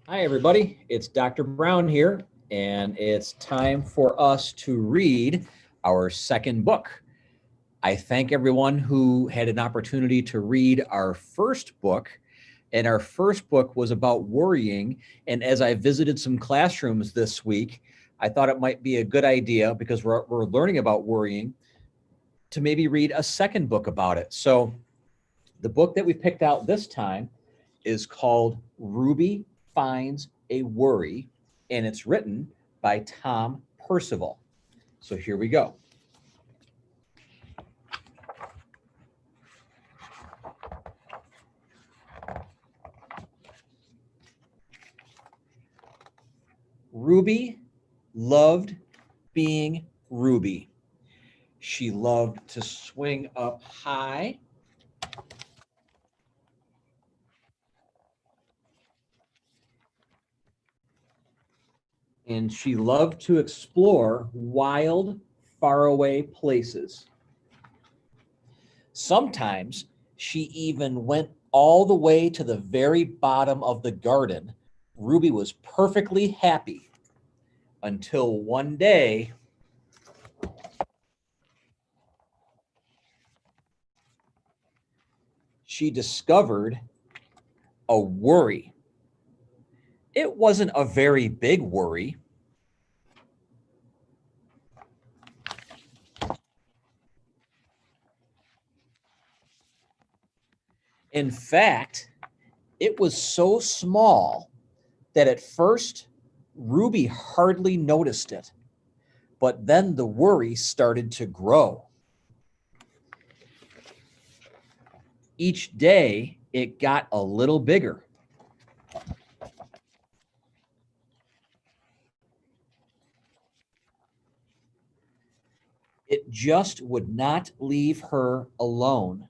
Hi, everybody. It's Dr. Brown here, and it's time for us to read our second book. I thank everyone who had an opportunity to read our first book. And our first book was about worrying. And as I visited some classrooms this week, I thought it might be a good idea because we're learning about worrying to maybe read a second book about it. So the book that we picked out this time is called Ruby Finds a Worry, and it's written by Tom Percival. So here we go. Ruby loved being Ruby. She loved to swing up high. And she loved to explore wild, faraway places. Sometimes she even went all the way to the very bottom of the garden. Ruby was perfectly happy until one day she discovered a worry. It wasn't a very big worry. In fact, it was so small that at first Ruby hardly noticed it. But then the worry started to grow. Each day it got a little bigger. It just would not leave her alone.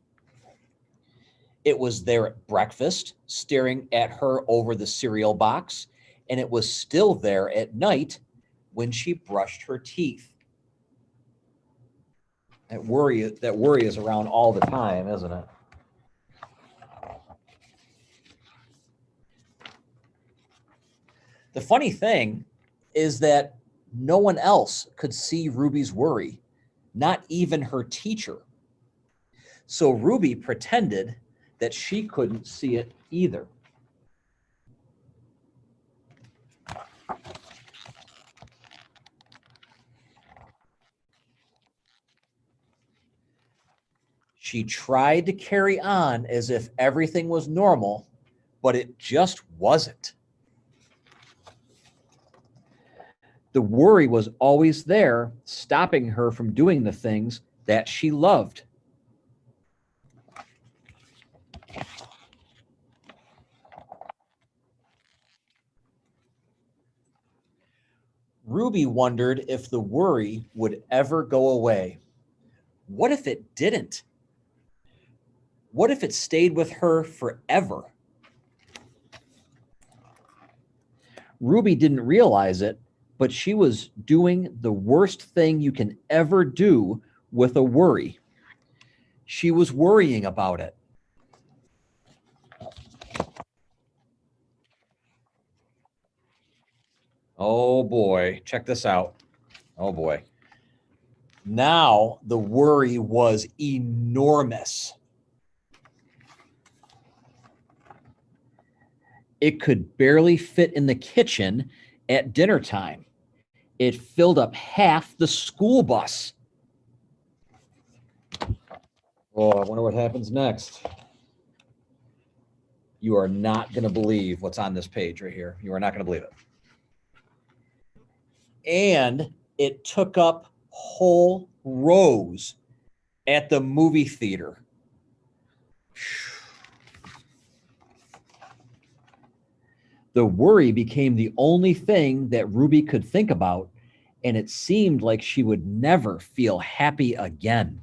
It was there at breakfast, staring at her over the cereal box, and it was still there at night when she brushed her teeth. That worry is around all the time, isn't it? The funny thing is that no one else could see Ruby's worry, not even her teacher. So Ruby pretended that she couldn't see it either. She tried to carry on as if everything was normal, but it just wasn't. The worry was always there, stopping her from doing the things that she loved. Ruby wondered if the worry would ever go away. What if it didn't? What if it stayed with her forever? Ruby didn't realize it, but she was doing the worst thing you can ever do with a worry. She was worrying about it. Oh boy, check this out. Oh boy. Now the worry was enormous. It could barely fit in the kitchen at dinner time. It filled up half the school bus. Oh, I wonder what happens next. You are not going to believe what's on this page right here. You are not going to believe it. And it took up whole rows at the movie theater. The worry became the only thing that Ruby could think about, and it seemed like she would never feel happy again.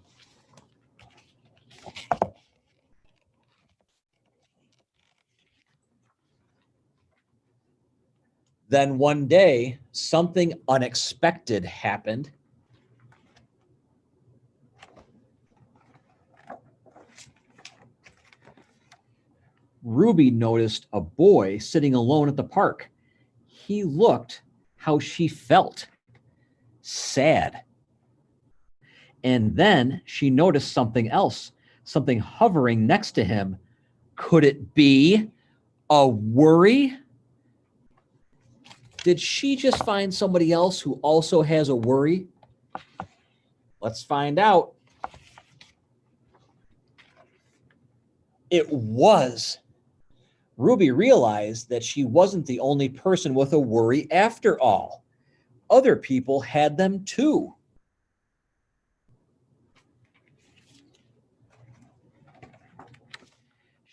Then one day, something unexpected happened. Ruby noticed a boy sitting alone at the park. He looked how she felt, sad. And then she noticed something else, something hovering next to him. Could it be a worry? Did she just find somebody else who also has a worry? Let's find out. It was. Ruby realized that she wasn't the only person with a worry after all. Other people had them too.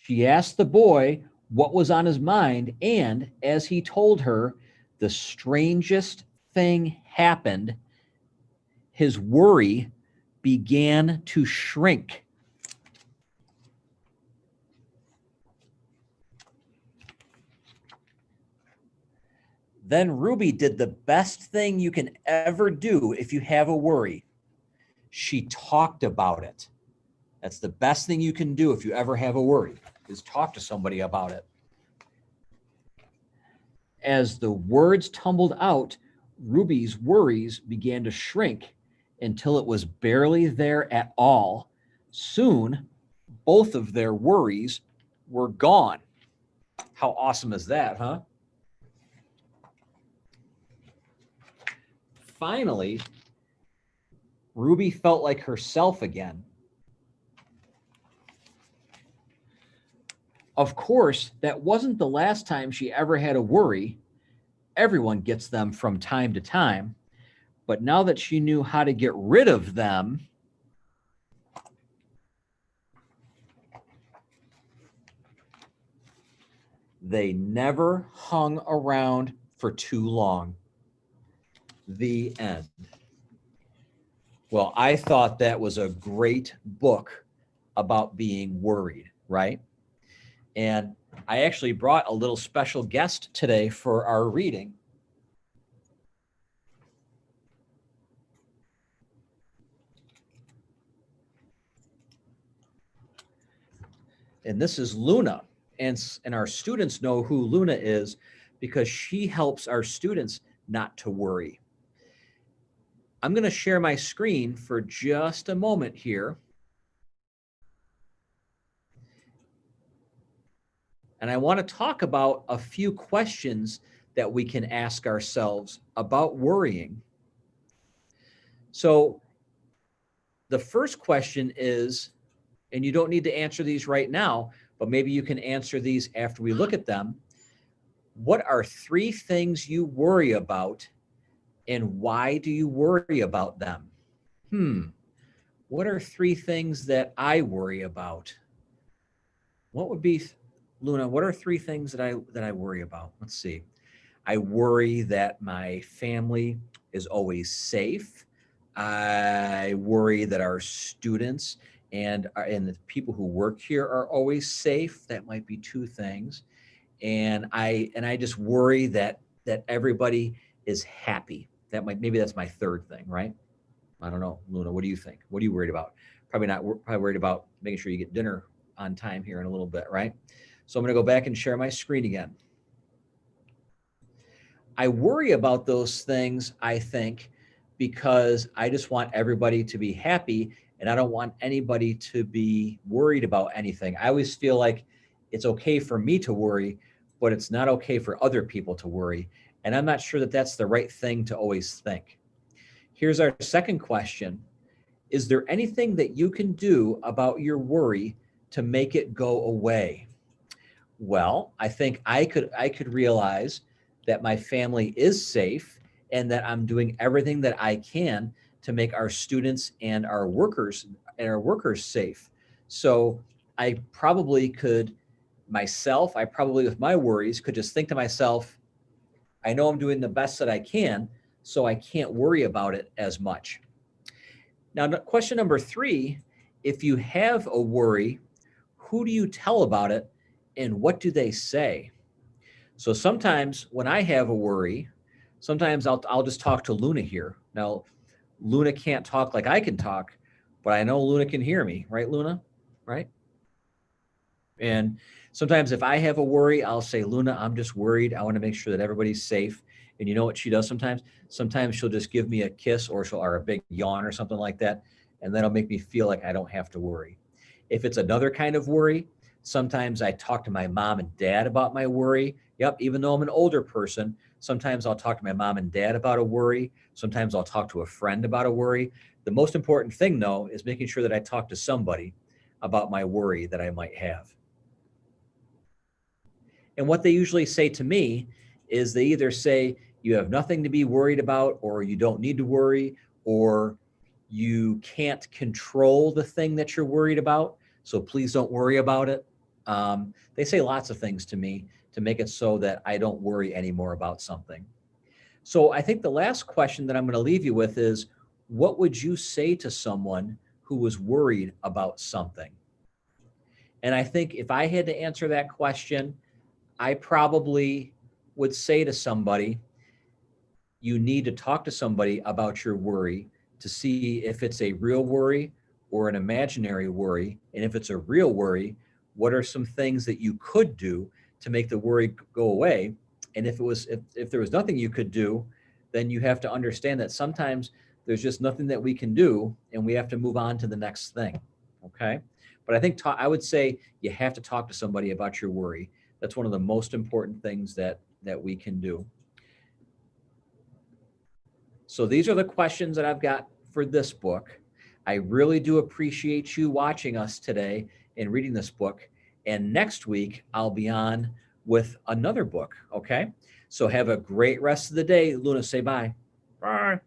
She asked the boy what was on his mind, and as he told her, the strangest thing happened. His worry began to shrink. Then Ruby did the best thing you can ever do if you have a worry. She talked about it. That's the best thing you can do if you ever have a worry, is talk to somebody about it. As the words tumbled out, Ruby's worries began to shrink until it was barely there at all. Soon, both of their worries were gone. How awesome is that, huh? Finally, Ruby felt like herself again. Of course, that wasn't the last time she ever had a worry. Everyone gets them from time to time. But now that she knew how to get rid of them, they never hung around for too long. The end. Well, I thought that was a great book about being worried, right? And I actually brought a little special guest today for our reading. And this is Luna. And our students know who Luna is because she helps our students not to worry. I'm going to share my screen for just a moment here. And I want to talk about a few questions that we can ask ourselves about worrying. So the first question is, and you don't need to answer these right now, but maybe you can answer these after we look at them. What are 3 things you worry about, and why do you worry about them? What are 3 things that I worry about? What would be, Luna, what are 3 things that I worry about? Let's see. I worry that my family is always safe. I worry that our students and the people who work here are always safe. That might be 2 things. And I just worry that everybody is happy. Maybe that's my 3rd thing, right? I don't know, Luna, what do you think? What are you worried about? Probably worried about making sure you get dinner on time here in a little bit, right? So I'm going to go back and share my screen again. I worry about those things, I think, because I just want everybody to be happy and I don't want anybody to be worried about anything. I always feel like it's okay for me to worry, but it's not okay for other people to worry. And I'm not sure that that's the right thing to always think. Here's our second question. Is there anything that you can do about your worry to make it go away? Well, I think I could realize that my family is safe and that I'm doing everything that I can to make our students and our workers safe. So I probably could myself, with my worries, could just think to myself, I know I'm doing the best that I can, so I can't worry about it as much. Now, question number 3, if you have a worry, who do you tell about it and what do they say? So sometimes when I have a worry, sometimes I'll just talk to Luna here. Now, Luna can't talk like I can talk, but I know Luna can hear me, right, Luna? Right? And sometimes if I have a worry, I'll say, Luna, I'm just worried. I want to make sure that everybody's safe. And you know what she does sometimes? Sometimes she'll just give me a kiss or a big yawn or something like that. And that'll make me feel like I don't have to worry. If it's another kind of worry, sometimes I talk to my mom and dad about my worry. Yep, even though I'm an older person, sometimes I'll talk to my mom and dad about a worry. Sometimes I'll talk to a friend about a worry. The most important thing, though, is making sure that I talk to somebody about my worry that I might have. And what they usually say to me is they either say, you have nothing to be worried about, or you don't need to worry, or you can't control the thing that you're worried about. So please don't worry about it. They say lots of things to me to make it so that I don't worry anymore about something. So I think the last question that I'm going to leave you with is, what would you say to someone who was worried about something? And I think if I had to answer that question, I probably would say to somebody, you need to talk to somebody about your worry to see if it's a real worry or an imaginary worry. And if it's a real worry, what are some things that you could do to make the worry go away? And if there was nothing you could do, then you have to understand that sometimes there's just nothing that we can do and we have to move on to the next thing. Okay. But I think I would say you have to talk to somebody about your worry. That's one of the most important things that we can do. So these are the questions that I've got for this book. I really do appreciate you watching us today and reading this book. And next week, I'll be on with another book. Okay. So have a great rest of the day. Luna, say bye. Bye.